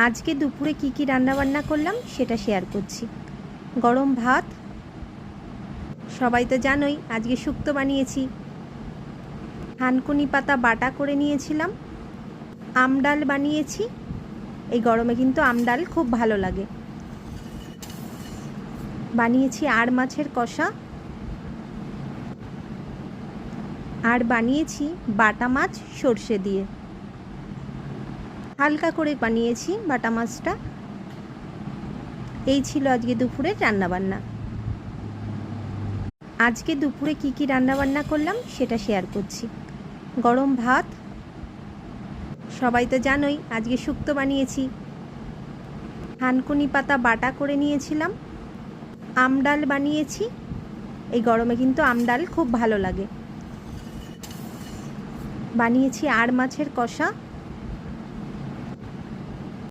আজকে দুপুরে কি রান্নাবান্না করলাম সেটা শেয়ার করছি। গরম ভাত, সবাই তো জানোই আজকে শুক্তো বানিয়েছি। থানকুনি পাতা বাটা করে নিয়েছিলাম। আম ডাল বানিয়েছি। এই গরমে কিন্তু আম ডাল খুব ভালো লাগে। বানিয়েছি আর মাছের কষা, আর বানিয়েছি বাটা মাছ সর্ষে দিয়ে। হালকা করে বানিয়েছি বাটা মাছটা। এই ছিল আজকে দুপুরের রান্নাবান্না। আজকে দুপুরে কি রান্নাবান্না করলাম সেটা শেয়ার করছি। গরম ভাত, সবাই তো জানোই আজকে শুক্তো বানিয়েছি। থানকুনি পাতা বাটা করে নিয়েছিলাম। আম ডাল বানিয়েছি। এই গরমে কিন্তু আম ডাল খুব ভালো লাগে। বানিয়েছি আর মাছের কষা,